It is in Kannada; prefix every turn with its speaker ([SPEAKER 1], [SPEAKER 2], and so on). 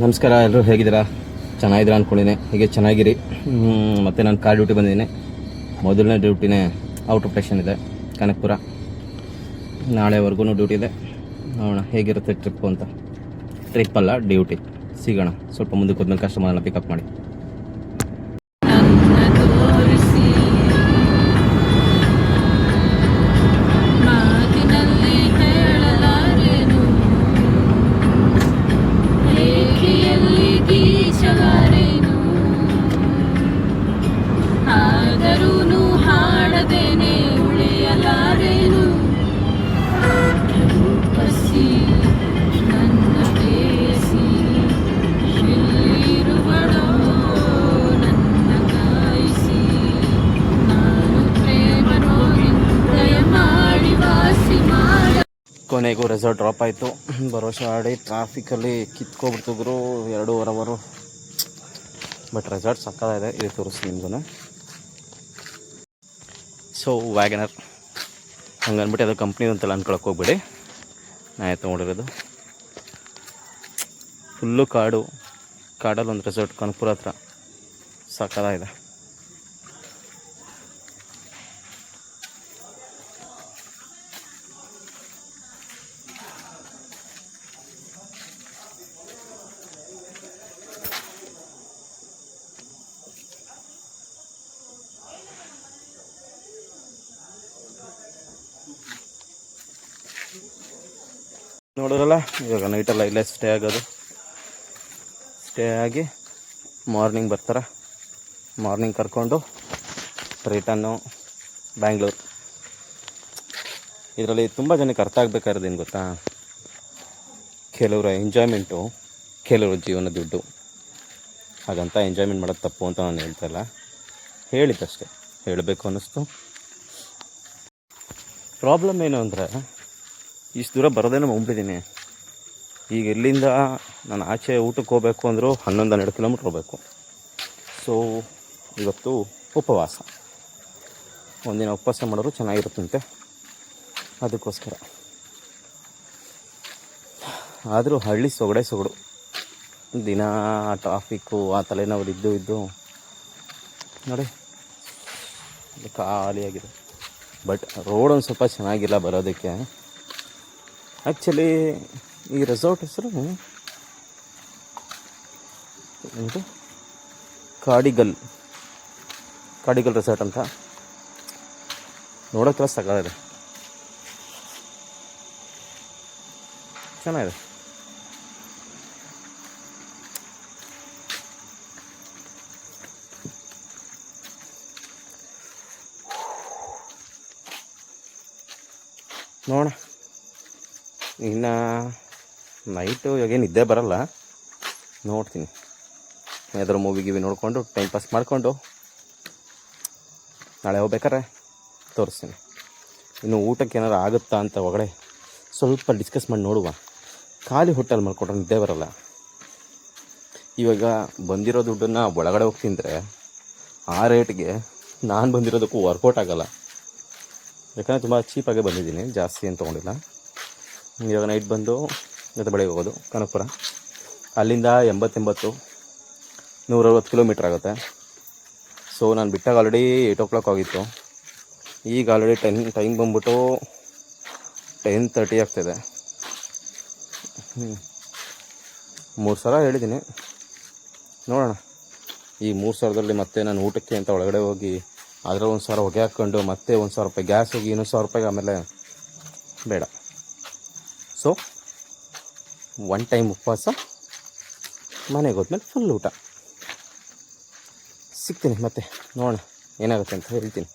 [SPEAKER 1] ನಮಸ್ಕಾರ, ಎಲ್ಲರೂ ಹೇಗಿದ್ದೀರಾ? ಚೆನ್ನಾಗಿದ್ದೀರಾ ಅಂದ್ಕೊಂಡಿದ್ದೀನಿ. ಹೀಗೆ ಚೆನ್ನಾಗಿರಿ. ಮತ್ತು ನಾನು ಕಾರ್ ಡ್ಯೂಟಿ ಬಂದಿದ್ದೀನಿ. ಮೊದಲನೇ ಡ್ಯೂಟಿನೇ ಔಟ್ ಆಫ್ ಸ್ಟೇಷನ್ ಇದೆ, ಕನಕಪುರ. ನಾಳೆವರೆಗೂ ಡ್ಯೂಟಿ ಇದೆ. ನೋಡೋಣ ಹೇಗಿರುತ್ತೆ ಟ್ರಿಪ್ಪು ಅಂತ. ಟ್ರಿಪ್ ಅಲ್ಲ, ಡ್ಯೂಟಿ. ಸಿಗೋಣ. ಸ್ವಲ್ಪ ಮುಂದಕ್ಕೆ ಹೋದ್ಮೇಲೆ ಕಸ್ಟಮರ್ನ ಪಿಕಪ್ ಮಾಡಿ. ಕೊನೆಗೂ ರೆಸಾರ್ಟ್ ಡ್ರಾಪ್ ಆಯಿತು. ಭರೋಸೆ ಆಡಿ ಟ್ರಾಫಿಕಲ್ಲಿ ಕಿತ್ಕೊಬಿಡ್ತಿದ್ರು 2.5 ಅವರು. ಬಟ್ ರೆಸಾರ್ಟ್ ಸಕ್ಕತ್ತಾಗಿದೆ, ಇದು ತೋರಿಸ್ತೀನಿ ನಿಮಗೂ. ಸೊ ವ್ಯಾಗನರ್ ಹಂಗನ್ಬಿಟ್ಟು ಅದು ಕಂಪ್ನಿ ಅಂತೆಲ್ಲ ಅನ್ಕೊಳಕ್ಕೆ ಹೋಗ್ಬೇಡಿ. ನಾನು ತೊಗೊಂಡಿರೋದು ಫುಲ್ಲು ಕಾಡಲ್ಲಿ ಒಂದು ರೆಸಾರ್ಟ್ ಕನಕಪುರ ಹತ್ರ. ಸಕ್ಕತ್ತಾಗಿದೆ. ನೋಡೋರಲ್ಲ, ಇವಾಗ ನೈಟೆಲ್ಲ ಇಲ್ಲೇ ಸ್ಟೇ ಆಗೋದು. ಸ್ಟೇ ಆಗಿ ಮಾರ್ನಿಂಗ್ ಬರ್ತಾರೆ. ಮಾರ್ನಿಂಗ್ ಕರ್ಕೊಂಡು ರಿಟರ್ನು ಬ್ಯಾಂಗ್ಳೂರು. ಇದರಲ್ಲಿ ತುಂಬ ಜನಕ್ಕೆ ಅರ್ಥ ಆಗಬೇಕಾಗಿರೋದು ಏನು ಗೊತ್ತಾ? ಕೆಲವರು ಎಂಜಾಯ್ಮೆಂಟು, ಕೆಲವರು ಜೀವನ ದುಡ್ಡು. ಹಾಗಂತ ಎಂಜಾಯ್ಮೆಂಟ್ ಮಾಡೋದು ತಪ್ಪು ಅಂತ ನಾನು ಹೇಳ್ತಾಯಿಲ್ಲ, ಹೇಳಿದ್ದಷ್ಟೇ, ಹೇಳಬೇಕು ಅನ್ನಿಸ್ತು. ಪ್ರಾಬ್ಲಮ್ ಏನು ಅಂದರೆ, ಇಷ್ಟು ದೂರ ಬರೋದೇನೋ ಹೋಗ್ಬಿಟ್ಟಿದ್ದೀನಿ. ಈಗ ಇಲ್ಲಿಂದ ನಾನು ಆಚೆ ಊಟಕ್ಕೆ ಹೋಗಬೇಕು ಅಂದರೂ 11-12 ಕಿಲೋಮೀಟ್ರ್ ಹೋಗಬೇಕು. ಸೊ ಇವತ್ತು ಉಪವಾಸ. ಒಂದಿನ ಉಪವಾಸ ಮಾಡೋರು ಚೆನ್ನಾಗಿರುತ್ತಂತೆ, ಅದಕ್ಕೋಸ್ಕರ. ಆದರೂ ಹಳ್ಳಿ ಸೊಗಡು. ದಿನ ಟ್ರಾಫಿಕ್ಕು, ಆ ತಲೆನೋವು ಇದ್ದು ನೋಡಿ ಖಾಲಿಯಾಗಿದೆ. ಬಟ್ ರೋಡ್ ಒಂದು ಸ್ವಲ್ಪ ಚೆನ್ನಾಗಿಲ್ಲ ಬರೋದಕ್ಕೆ. ಆ್ಯಕ್ಚುಲಿ ಈ ರೆಸಾರ್ಟ್ ಹೆಸರು ಇದು ಕಾಡಿಗಲ್ ರೆಸಾರ್ಟ್ ಅಂತ. ನೋಡೋಕ್ಕೆ ಸಾಕಾಗಿದೆ, ಚೆನ್ನಾಗಿದೆ. ನೋಡೋಣ, ಇನ್ನು ನೈಟು ಇವಾಗೇನು ನಿದ್ದೆ ಬರೋಲ್ಲ. ನೋಡ್ತೀನಿ, ಯಾವ್ದಾದ್ರು ಮೂವಿ ನೋಡಿಕೊಂಡು ಟೈಮ್ ಪಾಸ್ ಮಾಡಿಕೊಂಡು ನಾಳೆ ಹೋಗ್ಬೇಕಾರೆ ತೋರಿಸ್ತೀನಿ. ಇನ್ನು ಊಟಕ್ಕೆ ಏನಾರು ಆಗುತ್ತಾ ಅಂತ ಒಳಗಡೆ ಸ್ವಲ್ಪ ಡಿಸ್ಕಸ್ ಮಾಡಿ ನೋಡುವ. ಖಾಲಿ ಹೋಟೆಲ್ ಮಾಡಿಕೊಟ್ರೆ ನಿದ್ದೆ ಬರೋಲ್ಲ. ಇವಾಗ ಬಂದಿರೋ ದುಡ್ಡನ್ನು ಒಳಗಡೆ ಹೋಗಿ ತಿಂದರೆ ಆ ರೇಟ್ಗೆ ನಾನು ಬಂದಿರೋದಕ್ಕೂ ವರ್ಕೌಟ್ ಆಗೋಲ್ಲ. ಯಾಕಂದರೆ ತುಂಬ ಚೀಪಾಗೆ ಬಂದಿದ್ದೀನಿ, ಜಾಸ್ತಿ ಏನು ತೊಗೊಂಡಿಲ್ಲ. ಇವಾಗ ನೈಟ್ ಬಂದು ಜೊತೆ ಬೆಳಗ್ಗೆ ಹೋಗೋದು ಕನಕಪುರ. ಅಲ್ಲಿಂದ 160 ಕಿಲೋಮೀಟ್ರ್ ಆಗುತ್ತೆ. ಸೊ ನಾನು ಬಿಟ್ಟಾಗ ಆಲ್ರೆಡಿ 8 o'clock ಆಗಿತ್ತು. ಈಗ ಆಲ್ರೆಡಿ ಟೈಮ್ ಬಂದ್ಬಿಟ್ಟು 10:30 ಆಗ್ತಿದೆ. 3,000 ಹೇಳಿದ್ದೀನಿ. ನೋಡೋಣ, ಈ 3,000ದಲ್ಲಿ ಮತ್ತೆ ನಾನು ಊಟಕ್ಕೆ ಅಂತ ಒಳಗಡೆ ಹೋಗಿ ಅದರಲ್ಲಿ 1,000 ಹೊಗೆ ಹಾಕ್ಕೊಂಡು ಮತ್ತೆ 1,000 ರೂಪಾಯಿ ಗ್ಯಾಸ್ ಹೋಗಿ 1,000 ರೂಪಾಯಿಗೆ ಆಮೇಲೆ ಬೇಡ. ಸೊ 1 ಟೈಮ್ ಉಪವಾಸ, ಮನೆಗೆ ಹೋದ್ಮೇಲೆ ಫುಲ್ ಊಟ. ಸಿಗ್ತೀನಿ ಮತ್ತೆ, ನೋಡೋಣ ಏನಾಗುತ್ತೆ ಅಂತ ಹೇಳ್ತೀನಿ.